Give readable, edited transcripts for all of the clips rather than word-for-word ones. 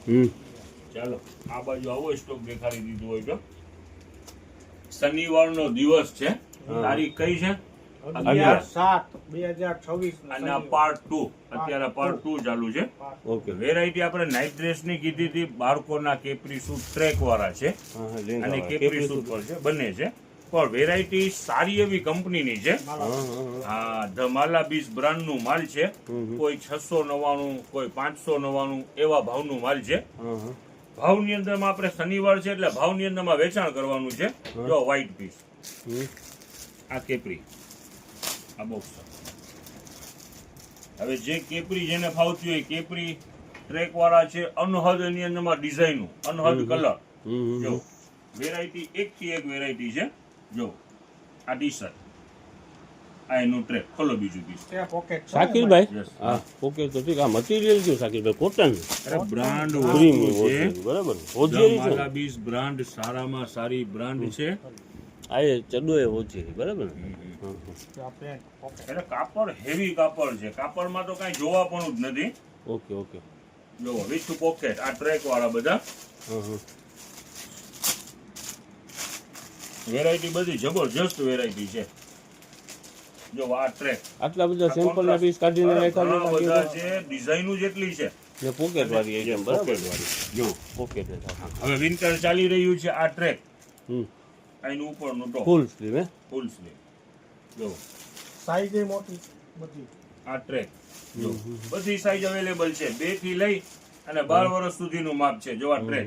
ચાલો આ બાજુ આવો સ્ટોક દેખાડી દીધું હોય તો શનિવારનો દિવસ છે, તારીખ કઈ છે 11/7/2026 અને આ પાર્ટ 2 અત્યારે પાર્ટ 2 ચાલુ છે. ઓકે. વેરાયટી આપણે નાઇટ ડ્રેસ ની કીધી હતી, બાળકોના કેપરી સૂટ ટ્રેક વાળા છે અને કેપરી સૂટ પર છે, બંને છે. પણ વેરાયટી સારી એવી કંપનીની છે. હા, ધ માલાબીસ બ્રાન્ડ નું માલ છે. કોઈ 699, કોઈ 599 એવા ભાવનું માલ છે. ભાવની અંદરમાં આપણે શનિવાર છે એટલે ભાવની અંદરમાં વેચાણ કરવાનું છે. જો વ્હાઈટ પીસ, આ કેપરી, આ બોક્સ. હવે જે કેપરી જેને ફાવતી હોય, કેપરી ટ્રેક વાળા છે, અનહદ એની અંદરમાં ડિઝાઇન, અનહદ કલર. જો વેરાયટી એક થી એક વેરાયટી છે. જો આ ટી શર્ટ, આ એનું ટ્રેક. ખોલો બીજું પીસ. શાકિરભાઈ, હા પોકેટ તો ઠીક. આ મટીરિયલ કયું શાકિરભાઈ? કોટન. અરે બ્રાન્ડ છે બરાબર. માલાબીસ બ્રાન્ડ સારામાં સારી બ્રાન્ડ છે. આ એ ચડો એ ઓછી બરાબર ને. એટલે કાપડ હેવી કાપડ છે. કાપડમાં તો કઈ જોવા પણ જ નથી. Okay okay. જો વિથ પોકેટ, આ ટ્રેક વાળા બધા. વેરાયટી બધી જબરજસ્ત વેરાયટી છે. જો આ ટ્રેક, આટલા બધા સેમ્પલ ના પીસ કાઢીને ઘણા બધા છે. ડિઝાઇનો જેટલી છે. ને પોકેટ વાળી આઈટમ બરાબર. જો પોકેટ. હવે વિન્ટર ચાલી રહ્યું છે. આ ટ્રેક, એનું ઉપરનું ટોપ, ફૂલ સ્લીવ. હે, ફૂલ સ્લીવ. જો સાઈઝ એ મોટી બધી. આ ટ્રેક, જો બધી સાઈઝ અવેલેબલ છે. 2 થી લઈ અને 12 વર્ષ સુધીનું માપ છે. જો આ ટ્રેક,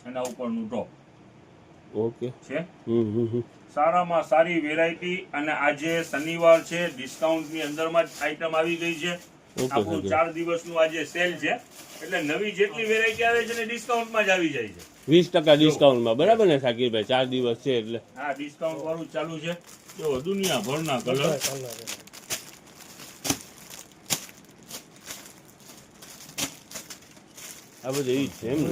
એના ઉપરનું ટોપ. ઓકે છે. સારામાં સારી વેરાયટી. અને આજે શનિવાર છે, ડિસ્કાઉન્ટ ની અંદરમાં જ આઈટમ આવી ગઈ છે. આપણું 4 દિવસનું આજે સેલ છે, એટલે નવી જેટલી વેરાયટી આવે છે ને ડિસ્કાઉન્ટમાં જ આવી જાય છે. 20% ડિસ્કાઉન્ટમાં બરાબર ને શાકિરભાઈ? 4 દિવસ છે એટલે હા, ડિસ્કાઉન્ટ વાળું ચાલુ છે. જો દુનિયાભરના કલર. આ બધું ઈ છે એમ ને.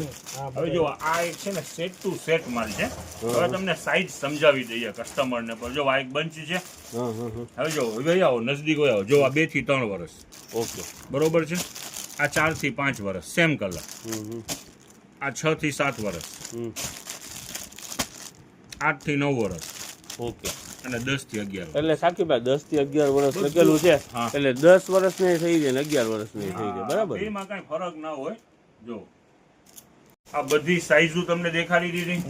હવે જો આ એક છે ને સેટ ટુ સેટ માલ છે. હવે તમને સાઈઝ સમજાવી દઈએ કસ્ટમર ને. પર જો આ એક બંચ છે. હવે જો આવો નજદીક આવો. જો આ 2 થી 3 વર્ષ. ઓકે બરોબર છે. આ 4 થી 5 વર્ષ સેમ કલર. આ 6 થી 7 વર્ષ. 8 થી 9 વર્ષ. ઓકે. અને 10 થી 11. એટલે શાકિરભાઈ 10 થી 11 વર્ષ લખેલું છે, એટલે 10 વર્ષ ની થઈ જાય ને 11 વર્ષ ની થઈ જાય બરાબર. એમાં કઈ ફરક ના હોય. જો આ બધી સાઈઝો તમને દેખાડી દીધી.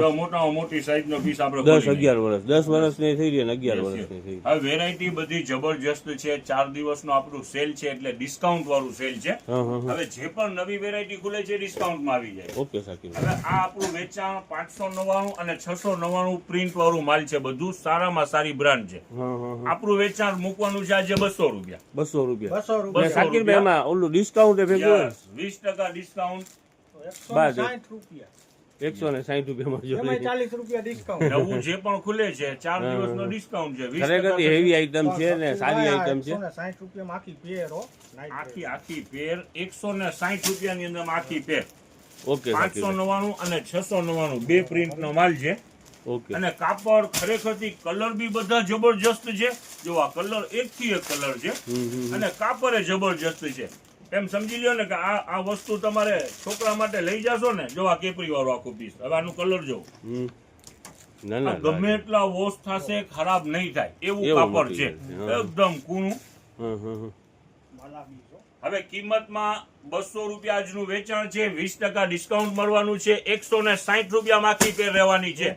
જો મોટામાં મોટી સાઈઝ નો પીસ આપણે 10 11 વર્ષ 10 વર્ષ ની થઈ જાય ને 11 વર્ષ ની થઈ જાય. હવે વેરાયટી બધી જબરજસ્ત છે. 4 દિવસનો આપણું સેલ છે એટલે ડિસ્કાઉન્ટ વાળું સેલ છે. હવે જે પણ નવી વેરાયટી ખુલે છે ડિસ્કાઉન્ટમાં આવી જાય. ઓકે સાકીબ. હવે આ આપણું વેચાણ 599 અને 699 પ્રિન્ટ વાળું માલ છે. બધું સારામાં સારી બ્રાન્ડ છે. આપણું વેચાણ મૂકવાનું છે આજે 200 રૂપિયા. 200 રૂપિયા. 200 રૂપિયા. સાકીરભાઈ એમાં ઓલું ડિસ્કાઉન્ટ એ ભેગું 20% ડિસ્કાઉન્ટ. 160 રૂપિયા. 160 રૂપિયામાં જો એમાં 40 રૂપિયા ડિસ્કાઉન્ટ. નવું જે પણ ખુલે છે 4 દિવસનો ડિસ્કાઉન્ટ છે. 20% ખરેખર હેવી આઈટમ છે ને સારી આઈટમ છે. 160 રૂપિયામાં આખી પેર હો. આખી પેર 160 રૂપિયાની અંદર આખી પેર. ઓકે. 599 અને 699 બે પ્રિન્ટ નો માલ છે. ઓકે. અને કાપડ ખરેખરથી કલર બી બધા જબરજસ્ત છે. જો આ કલર એક થી એક કલર છે અને કાપડ એ જબરજસ્ત છે. એમ સમજી લ્યો ને કે આ વસ્તુ તમારે છોકરા માટે લઈ જાશો ને. જો આ કેપરી વાળો આખું પીસ. હવે આનું કલર જો ગમે એટલા વોશ થશે, ખરાબ નહીં થાય એવું કાપડ છે. એકદમ કૂણું. હવે કિંમતમાં 200 રૂપિયા આજનું વેચાણ છે. 20% ડિસ્કાઉન્ટ મળવાનું છે. 160 રૂપિયામાં આખી પેર રહેવાની છે.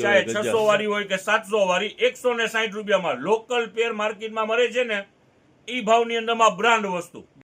ચાહે 600 વાળી હોય કે 700 વાળી, 160 રૂપિયામાં લોકલ પેર માર્કેટમાં મળે છે ને એ ભાવની અંદરમાં બ્રાન્ડ વસ્તુ.